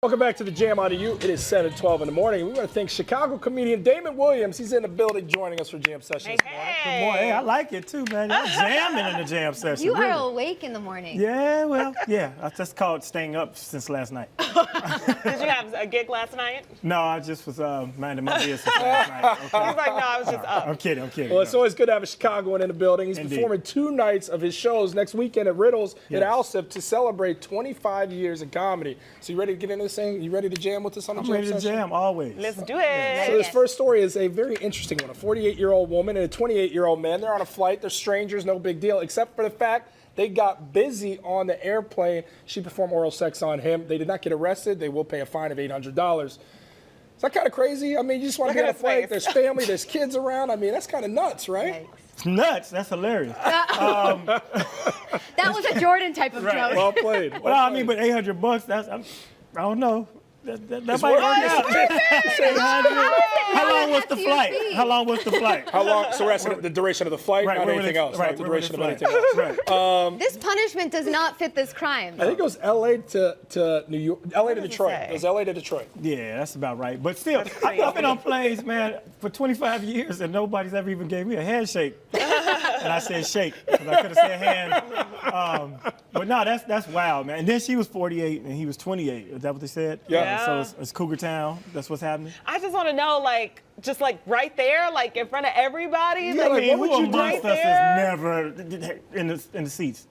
Welcome back to the Jam on You. It is 7:12 in the morning. We want to thank Chicago comedian Damon Williams. He's in the building joining us for Jam Session this morning. Good morning. Hey, I like it too, man. You're jamming in the Jam Session. You really. are awake in the morning. Yeah, well, yeah. That's called staying up since last night. Did you have a gig last night? No, I just was minding my business last night. Okay. He's like, no, I was just up. I'm kidding. Well, it's always good to have a Chicagoan in the building. He's performing 2 nights of his shows next weekend at Riddles in Alsip to celebrate 25 years in comedy. So you ready to get into this thing? You ready to jam with us on the Jam ready to Session? jam always. Let's do it. So this first story is a very interesting one. A 48-year-old woman and a 28-year-old man. They're on a flight. They're strangers, no big deal, except for the fact they got busy on the airplane. She performed oral sex on him. They did not get arrested. They will pay a fine of $800. Is that kind of crazy? I mean, you just want to be on a flight. There's family, there's kids around. I mean, that's kind of nuts, right? It's nuts. That's hilarious. That was a Jordan type of joke. Well played. Well, I mean, but $800, that's, I don't know. That might work out. How long was the flight? How long was the flight? How long? So we're asking the duration of the flight, not anything else. Right, not the duration of anything else. Right. This punishment does not fit this crime. I think it was L.A. to New York, L.A. to Detroit. It was L.A. to Detroit. Yeah, that's about right. But still, I've been on planes, man, for 25 years, and nobody's ever even gave me a handshake. And I said shake, because I could have said hand. But no, that's wild, man. And then she was 48, and he was 28. Is that what they said? Yeah. So it's Cougar Town. That's what's happening. I just want to know, like, just like right there, like in front of everybody. Yeah, like, like, I mean, what who would you do? amongst us is never in the seats?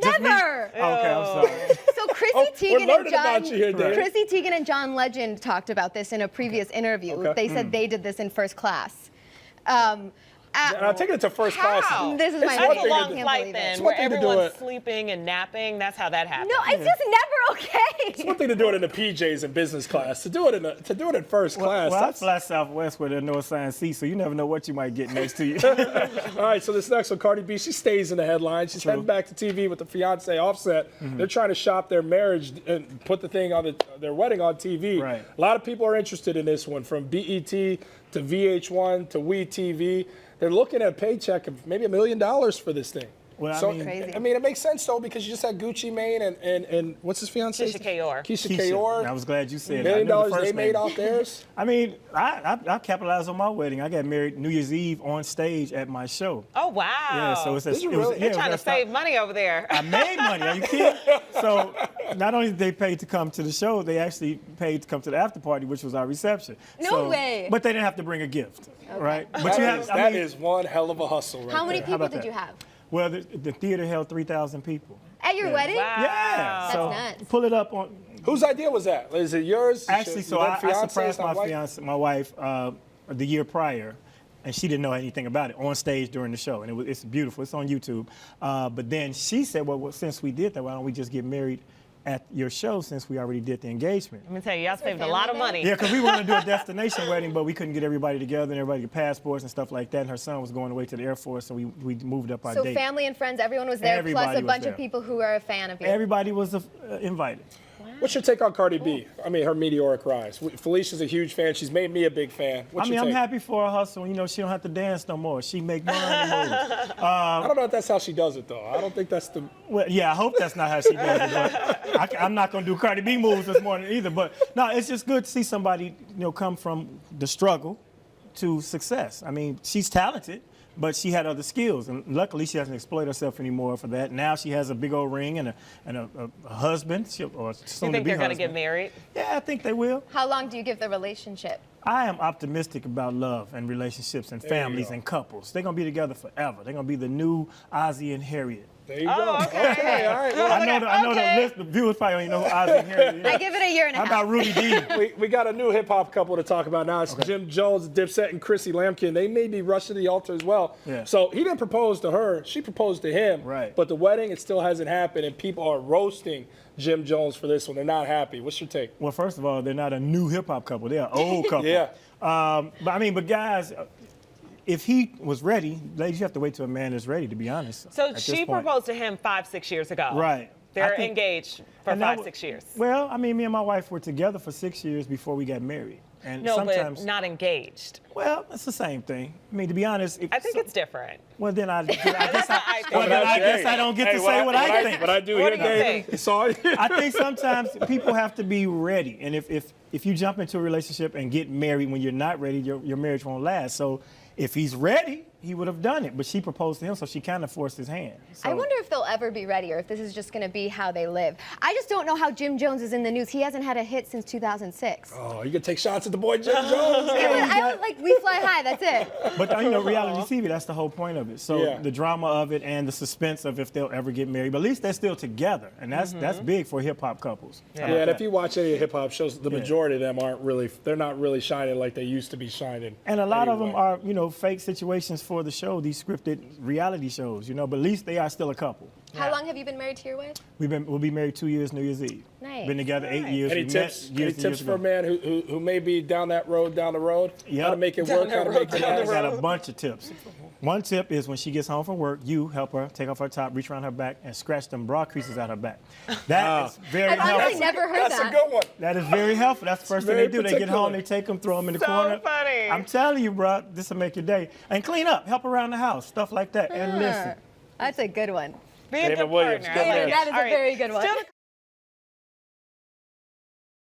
Just me? Never. Oh, okay, I'm sorry. So Chrissy we're Teigen learning and John, about you here, Dave. Chrissy Teigen and John Legend talked about this in a previous interview. Okay. They said they did this in first class. And I'm taking it to first class. This is my That's favorite. a long I can't flight believe then, it. where one thing to do everyone's it. sleeping and napping. That's how that happens. No, it's just never okay. It's one thing to do it in the PJs in business class. To do it in first class. Well, I That's... fly Southwest where there are no assigned seats, so you never know what you might get next to you. All right, so this next one, Cardi B, she stays in the headlines. She's heading back to TV with the fiance Offset. They're trying to shop their marriage and put the thing on their wedding on TV. Right. A lot of people are interested in this one, from BET to VH1 to WeTV. They're looking at a paycheck of maybe $1 million for this thing. Well, I So, mean- Crazy. I mean, it makes sense, though, because you just had Gucci Mane and what's his fiance? Keisha Kayor. Keisha Keisha. Kayor. I was glad you said $1 million that. I knew the they first made name. off theirs. I mean, I capitalized on my wedding. I got married New Year's Eve on stage at my show. Oh, wow. Yeah, so it's Did you really? They're trying to save money over there. I made money. Are you kidding? So not only did they pay to come to the show, they actually paid to come to the after party, which was our reception. No way. But they didn't have to bring a gift, right? But That is one hell of a hustle right How many there. people about did that? you have? Well, the theater held 3,000 people. At your wedding? Wow. Yeah. That's So nuts. pull it up on. Whose idea was that? Is it yours? Actually, so Your I fiance, surprised not wife? my wife the year prior, and she didn't know anything about it on stage during the show, and it's beautiful. It's on YouTube. But then she said, well, since we did that, why don't we just get married at your show since we already did the engagement? Let me tell you, y'all saved a lot of money. Yeah, because we were going to do a destination wedding, but we couldn't get everybody together and everybody get passports and stuff like that. And her son was going away to the Air Force, so we moved up our So date. family and friends, everyone was there, Everybody plus a was bunch there. of people who are a fan of you. Everybody was invited. What's your take on Cardi B? I mean, her meteoric rise. Felicia's a huge fan. She's made me a big fan. What's I mean, your I'm take? happy for her hustle. You know, she don't have to dance no more. She make money moves. I don't know if that's how she does it, though. I don't think that's the... Well, yeah, I hope that's not how she does it. But I'm not going to do Cardi B moves this morning either. But no, it's just good to see somebody, come from the struggle to success. I mean, she's talented, but she had other skills, and luckily she doesn't exploit herself anymore for that. Now she has a big old ring and a husband, or soon You think to be they're going to husband. get married? Yeah, I think they will. How long do you give the relationship? I am optimistic about love and relationships and families go. and couples. They're going to be together forever. They're going to be the new Ozzy and Harriet. There you go. Oh, okay. All right. Well, I know Okay. the viewers probably don't even know who Ozzy and Harriet is. I give it a year and a How half. about Rudy D? we got a new hip-hop couple to talk about now. It's Jim Jones, Dipset, and Chrissy Lampkin. They may be rushed to the altar as well. Yeah. So he didn't propose to her. She proposed to him. Right. But the wedding, it still hasn't happened, and people are roasting Jim Jones for this one. They're not happy. What's your take? Well, first of all, they're not a new hip-hop couple. They're an old couple. Yeah. But guys, if he was ready, ladies, you have to wait till a man is ready, to be honest. So at this she point. proposed to him 5-6 years ago. Right. They're I think- engaged for and that 5-6 years. Well, I mean, me and my wife were together for 6 years before we got married. And No, sometimes, but not engaged. well, it's the same thing. I mean, to be honest, I think it's different. well, then I guess I think. I guess I don't get to say what I think. What I do What here, do you David, think? sorry. I think sometimes people have to be ready, and if you jump into a relationship and get married when you're not ready, your marriage won't last. So if he's ready, he would have done it. But she proposed to him, so she kind of forced his hand. So, I wonder if they'll ever be ready, or if this is just going to be how they live. I just don't know how Jim Jones is in the news. He hasn't had a hit since 2006. Oh, you can take shots at the boy Jim Jones. Yeah, but I don't, like, We Fly High, that's it. But reality TV, that's the whole point of it. So Yeah. the drama of it and the suspense of if they'll ever get married. But at least they're still together, and that's big for hip hop couples. Yeah, and if you watch any hip hop shows, the majority of them they're not really shining like they used to be shining. And a lot of them anyway. are, fake situations for the show, these scripted reality shows, but at least they are still a couple. How long have you been married to your wife? We'll be married 2 years New Year's Eve. Nice. Been together 8 years. Any We met tips? years Any and tips years for a ago. man who may be down the road? Yep. How to make it work? How to make it I last? got a bunch of tips. One tip is when she gets home from work, you help her take off her top, reach around her back, and scratch them bra creases out her back. That is very I've honestly helpful. never heard That's that. a good one. That is very helpful. That's the first thing very they do. They get home, particular. they take them, throw them in the So corner. funny. I'm telling you, bro, this will make your day. And clean up, help around the house, stuff like that, and listen. That's a good one. Be a Damon good Williams, partner. good I like man. it. That is a All right. very good one. Still to